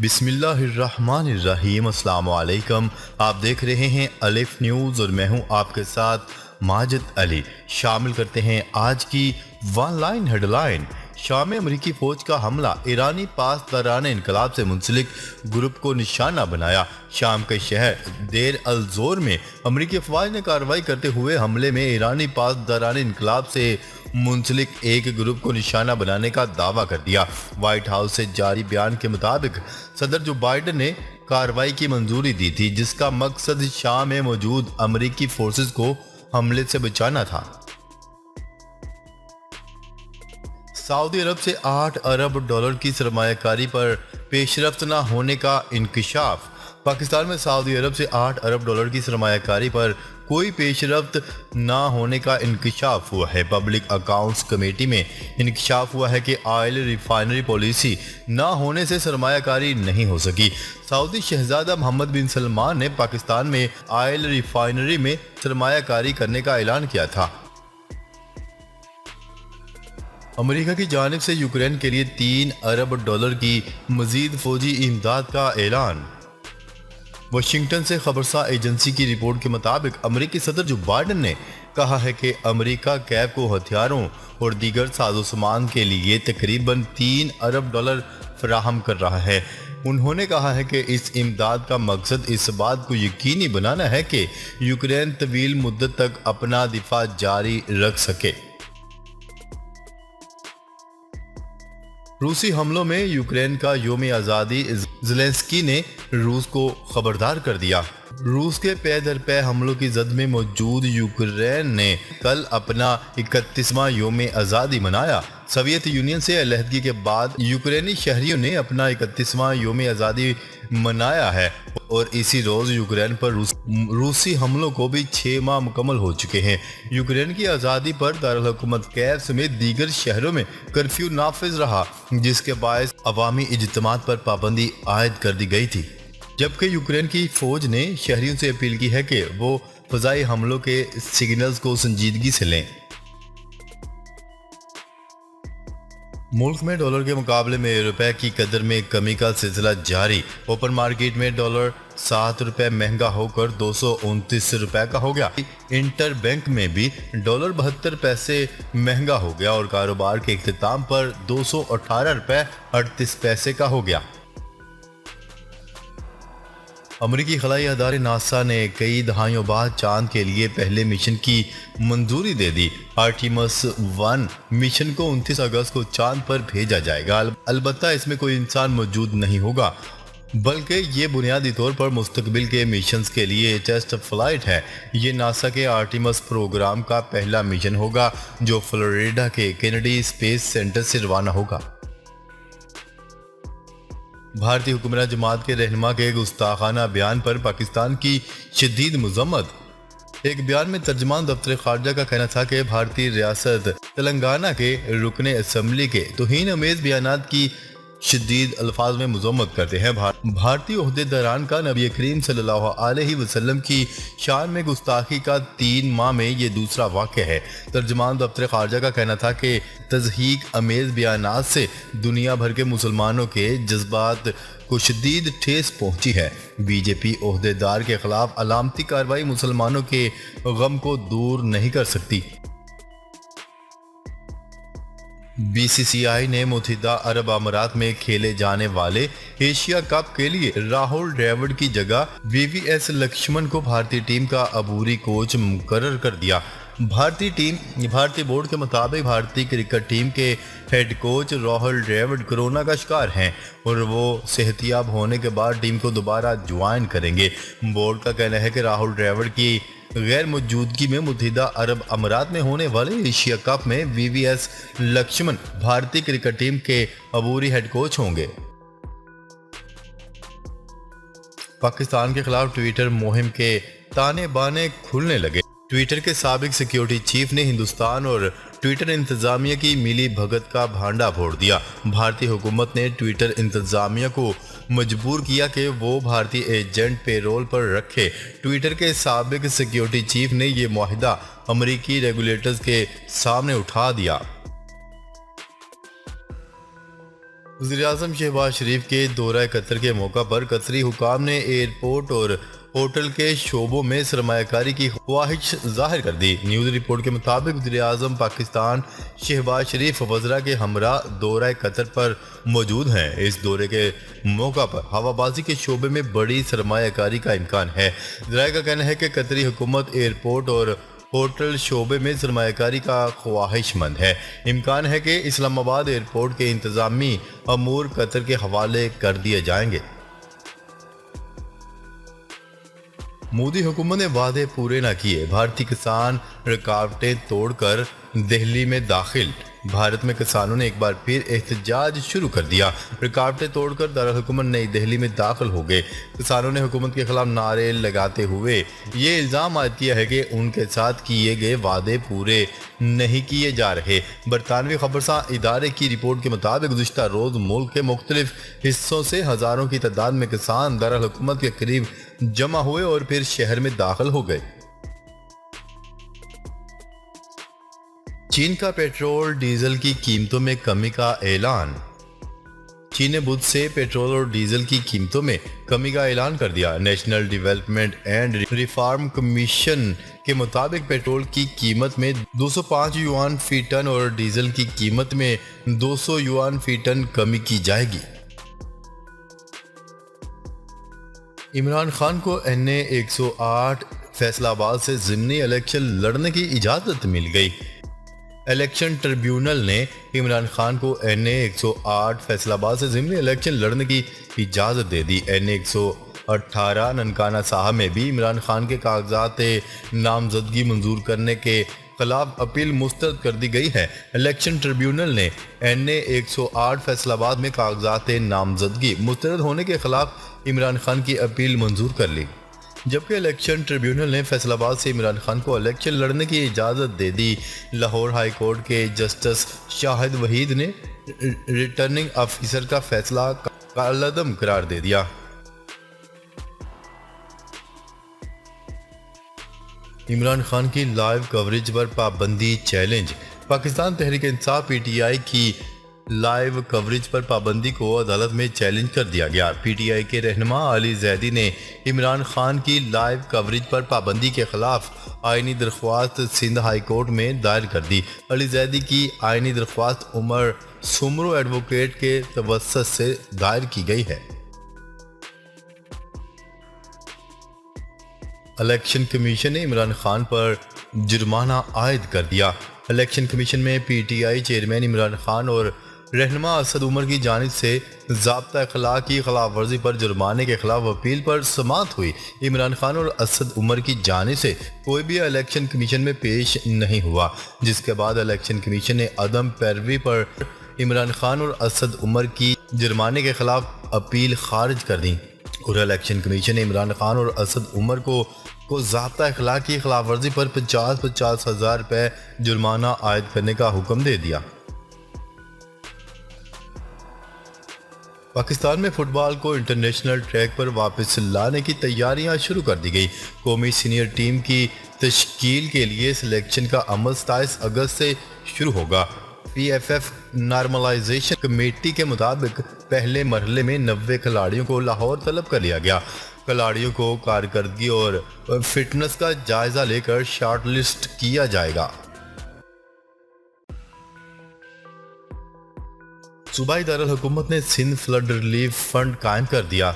بسم اللہ الرحمن الرحیم۔ السلام علیکم، آپ دیکھ رہے ہیں الف نیوز اور میں ہوں آپ کے ساتھ ماجد علی۔ شامل کرتے ہیں آج کی ون لائن ہیڈ لائن۔ شام میں امریکی فوج کا حملہ، ایرانی پاسداران انقلاب سے منسلک گروپ کو نشانہ بنایا۔ شام کے شہر دیر الزور میں امریکی افواج نے کارروائی کرتے ہوئے حملے میں ایرانی پاسداران انقلاب سے منسلک ایک گروپ کو نشانہ بنانے کا دعویٰ کر دیا۔ وائٹ ہاؤس سے جاری بیان کے مطابق صدر جو بائیڈن نے کارروائی کی منظوری دی تھی، جس کا مقصد شام میں موجود امریکی فورسز کو حملے سے بچانا تھا۔ سعودی عرب سے $8 ارب کی سرمایہ کاری پر پیش رفت نہ ہونے کا انکشاف۔ پاکستان میں سعودی عرب سے $8 ارب کی سرمایہ کاری پر کوئی پیش رفت نہ ہونے کا انکشاف ہوا ہے۔ پبلک اکاؤنٹس کمیٹی میں انکشاف ہوا ہے کہ آئل ریفائنری پالیسی نہ ہونے سے سرمایہ کاری نہیں ہو سکی۔ سعودی شہزادہ محمد بن سلمان نے پاکستان میں آئل ریفائنری میں سرمایہ کاری کرنے کا اعلان کیا تھا۔ امریکہ کی جانب سے یوکرین کے لیے $3 ارب کی مزید فوجی امداد کا اعلان۔ واشنگٹن سے خبرساں ایجنسی کی رپورٹ کے مطابق امریکی صدر جو بائیڈن نے کہا ہے کہ امریکہ کیف کو ہتھیاروں اور دیگر سازوسامان کے لیے تقریباً $3 ارب فراہم کر رہا ہے۔ انہوں نے کہا ہے کہ اس امداد کا مقصد اس بات کو یقینی بنانا ہے کہ یوکرین طویل مدت تک اپنا دفاع جاری رکھ سکے۔ روسی حملوں میں یوکرین کا یوم آزادی، زیلنسکی نے روس کو خبردار کر دیا۔ روس کے پے در پے حملوں کی زد میں موجود یوکرین نے کل اپنا 31واں یوم آزادی منایا۔ سوویت یونین سے علیحدگی کے بعد یوکرینی شہریوں نے اپنا 31واں یوم آزادی منایا ہے اور اسی روز یوکرین پر روسی حملوں کو بھی 6 ماہ مکمل ہو چکے ہیں۔ یوکرین کی آزادی پر دارالحکومت کیف سمیت دیگر شہروں میں کرفیو نافذ رہا، جس کے باعث عوامی اجتماعات پر پابندی عائد کر دی گئی تھی، جبکہ یوکرین کی فوج نے شہریوں سے اپیل کی ہے کہ وہ فضائی حملوں کے سگنلز کو سنجیدگی سے لیں۔ ملک میں ڈالر کے مقابلے میں روپے کی قدر میں کمی کا سلسلہ جاری۔ اوپن مارکیٹ میں ڈالر $7 مہنگا ہو کر $229 کا ہو گیا۔ انٹر بینک میں بھی ڈالر 72 پیسے مہنگا ہو گیا اور کاروبار کے اختتام پر $218.38 کا ہو گیا۔ امریکی خلائی ادارے ناسا نے کئی دہائیوں بعد چاند کے لیے پہلے مشن کی منظوری دے دی۔ آرٹیمس 1 مشن کو 29 اگست کو چاند پر بھیجا جائے گا، البتہ اس میں کوئی انسان موجود نہیں ہوگا، بلکہ یہ بنیادی طور پر مستقبل کے مشنز کے لیے ٹیسٹ فلائٹ ہے۔ یہ ناسا کے آرٹیمس پروگرام کا پہلا مشن ہوگا جو فلوریڈا کے کینیڈی اسپیس سینٹر سے روانہ ہوگا۔ بھارتی حکمراں جماعت کے رہنما کے گستاخانہ بیان پر پاکستان کی شدید مذمت۔ ایک بیان میں ترجمان دفتر خارجہ کا کہنا تھا کہ بھارتی ریاست تلنگانہ کے رکن اسمبلی کے توہین آمیز بیانات کی شدید الفاظ میں مذمت کرتے ہیں۔ بھارتی عہدیداران کا نبی کریم صلی اللہ علیہ وسلم کی شان میں گستاخی کا 3 ماہ میں یہ دوسرا واقعہ ہے۔ ترجمان دفتر خارجہ کا کہنا تھا کہ تضحیک امیز بیانات سے دنیا بھر کے مسلمانوں کے جذبات کو شدید ٹھیس پہنچی ہے۔ بی جے پی عہدیدار کے خلاف علامتی کارروائی مسلمانوں کے غم کو دور نہیں کر سکتی۔ بی سی سی آئی نے متحدہ عرب امارات میں کھیلے جانے والے ایشیا کپ کے لیے راہل ڈراوڈ کی جگہ وی وی ایس لکشمن کو بھارتی ٹیم کا عبوری کوچ مقرر کر دیا۔ بھارتی بورڈ کے مطابق بھارتی کرکٹ ٹیم کے head coach Rahul Dravid corona کا شکار ہیں اور وہ صحت یاب ہونے کے بعد ٹیم کو دوبارہ جوائن کریں گے۔ بورڈ کا کہنا ہے کہ راہل ڈراوڈ کی غیر موجودگی میں متحدہ عرب امارات میں ہونے والے ایشیا کپ میں وی وی ایس لکشمن بھارتی کرکٹ ٹیم کے عبوری ہیڈ کوچ ہوں گے۔ پاکستان کے خلاف ٹویٹر مہم کے تانے بانے کھلنے لگے۔ ٹویٹر کے سابق سیکیورٹی چیف نے ہندوستان اور ٹویٹر انتظامیہ کی ملی بھگت کا بھانڈا پھوڑ دیا۔ بھارتی حکومت نے ٹویٹر انتظامیہ کو مجبور کیا کہ وہ بھارتی ایجنٹ پے رول پر رکھے۔ ٹویٹر کے سابق سیکیورٹی چیف نے یہ معاہدہ امریکی ریگولیٹرز کے سامنے اٹھا دیا۔ وزیراعظم شہباز شریف کے دورہ قطر کے موقع پر قطری حکام نے ایئرپورٹ اور ہوٹل کے شعبوں میں سرمایہ کاری کی خواہش ظاہر کر دی۔ نیوز رپورٹ کے مطابق وزیراعظم پاکستان شہباز شریف وزراء کے ہمراہ دورہ قطر پر موجود ہیں۔ اس دورے کے موقع پر ہوا بازی کے شعبے میں بڑی سرمایہ کاری کا امکان ہے۔ ذرائع کا کہنا ہے کہ قطری حکومت ایئرپورٹ اور ہوٹل شعبے میں سرمایہ کاری کا خواہش مند ہے۔ امکان ہے کہ اسلام آباد ایئرپورٹ کے انتظامی امور قطر کے حوالے کر دیے جائیں گے۔ مودی حکومت نے وعدے پورے نہ کیے، بھارتی کسان رکاوٹیں توڑ کر دہلی میں داخل۔ بھارت میں کسانوں نے ایک بار پھر احتجاج شروع کر دیا، رکاوٹیں توڑ کر دارالحکومت نئی دہلی میں داخل ہو گئے۔ کسانوں نے حکومت کے خلاف نعرے لگاتے ہوئے یہ الزام عائد کیا ہے کہ ان کے ساتھ کیے گئے وعدے پورے نہیں کیے جا رہے۔ برطانوی خبرساں ادارے کی رپورٹ کے مطابق گزشتہ روز ملک کے مختلف حصوں سے ہزاروں کی تعداد میں کسان دارالحکومت کے قریب جمع ہوئے اور پھر شہر میں داخل ہو گئے۔ چین کا پیٹرول ڈیزل کی قیمتوں میں کمی کا اعلان۔ چین نے بدھ سے پیٹرول اور ڈیزل کی قیمتوں میں کمی کا اعلان کر دیا۔ National development and reform commission کے مطابق پیٹرول کی قیمت میں 205 یوان فی ٹن اور ڈیزل کی قیمت میں 200 یوان فی ٹن کمی کی جائے گی۔ عمران خان کو NA 108 فیصلہ آباد سے ضمنی الیکشن لڑنے کی اجازت مل گئی۔ الیکشن ٹریبیونل نے عمران خان کو NA 108 فیصلہ آباد سے ضمنی الیکشن لڑنے کی اجازت دے دی۔ NA 118 ننکانہ صاحب میں بھی عمران خان کے کاغذات نامزدگی منظور کرنے کے خلاف اپیل مسترد کر دی گئی ہے۔ الیکشن ٹریبیونل نے NA 108 فیصلہ آباد میں کاغذات نامزدگی مسترد ہونے کے خلاف عمران خان کی اپیل منظور کر لی، جبکہ الیکشن ٹریبیونل نے فیصل آباد سے عمران خان کو الیکشن لڑنے کی اجازت دے دی۔ لاہور ہائی کورٹ کے جسٹس شاہد وحید نے ریٹرننگ آفیسر کا فیصلہ کالعدم قرار دے دیا۔ عمران خان کی لائیو کوریج پر پابندی چیلنج۔ پاکستان تحریک انصاف PTI کی لائیو کوریج پر پابندی کو عدالت میں چیلنج کر دیا گیا۔ PTI کے رہنما علی زیدی نے عمران خان کی لائیو کوریج پر پابندی کے خلاف آئینی درخواست سندھ ہائی کورٹ میں دائر کر دی۔ علی زیدی کی آئینی درخواست عمر سمرو ایڈوکیٹ کے توسط سے دائر کی گئی ہے۔ الیکشن کمیشن نے عمران خان پر جرمانہ عائد کر دیا۔ الیکشن کمیشن میں PTI چیئرمین عمران خان اور رہنما اسد عمر کی جانب سے ضابطہ اخلاق کی خلاف ورزی پر جرمانے کے خلاف اپیل پر سماعت ہوئی۔ عمران خان اور اسد عمر کی جانب سے کوئی بھی الیکشن کمیشن میں پیش نہیں ہوا، جس کے بعد الیکشن کمیشن نے عدم پیروی پر عمران خان اور اسد عمر کی جرمانے کے خلاف اپیل خارج کر دی اور الیکشن کمیشن نے عمران خان اور اسد عمر کو ضابطہ اخلاق کی خلاف ورزی پر 50 ہزار روپے جرمانہ عائد کرنے کا حکم دے دیا۔ پاکستان میں فٹ بال کو انٹرنیشنل ٹریک پر واپس لانے کی تیاریاں شروع کر دی گئی۔ قومی سینئر ٹیم کی تشکیل کے لیے سلیکشن کا عمل 27 اگست سے شروع ہوگا۔ PFF نارملائزیشن کمیٹی کے مطابق پہلے مرحلے میں 90 کھلاڑیوں کو لاہور طلب کر لیا گیا۔ کھلاڑیوں کو کارکردگی اور فٹنس کا جائزہ لے کر شارٹ لسٹ کیا جائے گا۔ صوبائی دارالحکومت نے سندھ فلڈ ریلیف فنڈ قائم کر دیا۔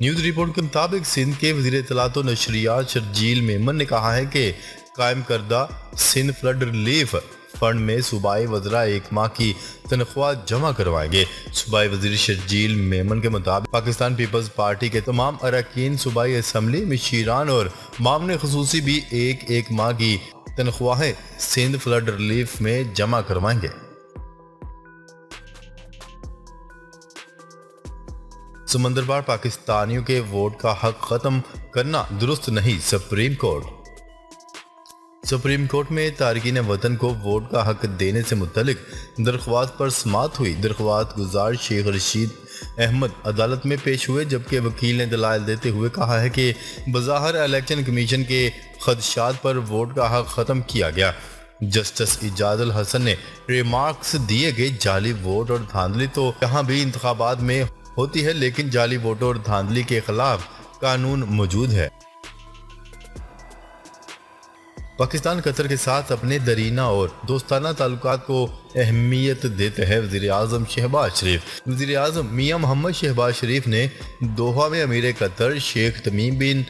نیوز رپورٹ کے مطابق سندھ کے وزیر اطلاعات و نشریات شرجیل میمن نے کہا ہے کہ قائم کردہ سندھ فلڈ ریلیف فنڈ میں صوبائی وزراء ایک ماہ کی تنخواہ جمع کروائیں گے۔ صوبائی وزیر شرجیل میمن کے مطابق پاکستان پیپلز پارٹی کے تمام اراکین صوبائی اسمبلی مشیران اور معاون خصوصی بھی ایک ماہ کی تنخواہیں سندھ فلڈ ریلیف میں جمع کروائیں گے۔ سمندر پار پاکستانیوں کے ووٹ کا حق ختم کرنا درست نہیں، سپریم کورٹ۔ سپریم کورٹ میں تارکین وطن کو ووٹ کا حق دینے سے متعلق درخواست پر سماعت ہوئی۔ درخواست گزار شیخ رشید احمد عدالت میں پیش ہوئے، جبکہ وکیل نے دلائل دیتے ہوئے کہا ہے کہ بظاہر الیکشن کمیشن کے خدشات پر ووٹ کا حق ختم کیا گیا۔ جسٹس ایجاد الحسن نے ریمارکس دیے کہ جعلی ووٹ اور دھاندلی تو کہاں بھی انتخابات میں ہوتی ہے، لیکن جعلی ووٹوں اور دھاندلی کے خلاف قانون موجود ہے۔ پاکستان قطر کے ساتھ اپنے درینہ اور دوستانہ تعلقات کو اہمیت دیتے ہیں وزیر اعظم شہباز شریف۔ وزیر اعظم میاں محمد شہباز شریف نے دوحہ میں امیر قطر شیخ تمیم بن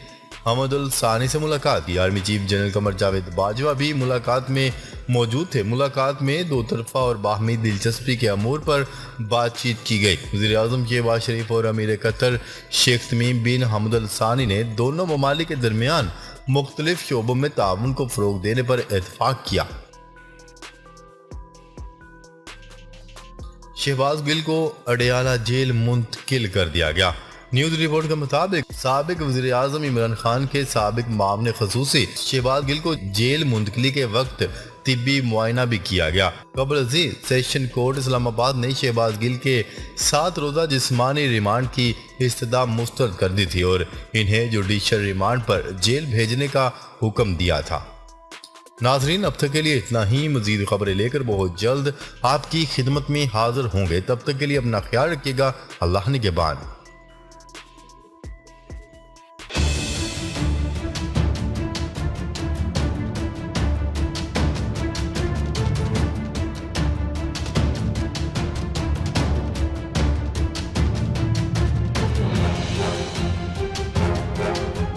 حمد الثانی سے ملاقات کی۔ Army chief general Qamar Javed Bajwa بھی ملاقات میں موجود تھے۔ ملاقات میں دو طرفہ اور باہمی دلچسپی کے امور پر بات چیت کی گئی۔ وزیر اعظم شہباز شریف اور امیر قطر شیخ تمیم بن حمد الثانی نے دونوں ممالک کے درمیان مختلف شعبوں میں تعاون کو فروغ دینے پر اتفاق کیا۔ شہباز گل کو اڈیالہ جیل منتقل کر دیا گیا۔ نیوز رپورٹ کے مطابق سابق وزیر اعظم عمران خان کے سابق معاون خصوصی شہباز گل کو جیل منتقلی کے وقت طبی معائنہ بھی کیا گیا۔ قبل ازیں سیشن کورٹ اسلام آباد نے شہباز گل کے 7 روزہ جسمانی ریمانڈ کی استدعا مسترد کر دی تھی اور انہیں جوڈیشل ریمانڈ پر جیل بھیجنے کا حکم دیا تھا۔ ناظرین، اب تک کے لیے اتنا ہی۔ مزید خبریں لے کر بہت جلد آپ کی خدمت میں حاضر ہوں گے۔ تب تک کے لیے اپنا خیال رکھیے گا۔ اللہ نگہبان۔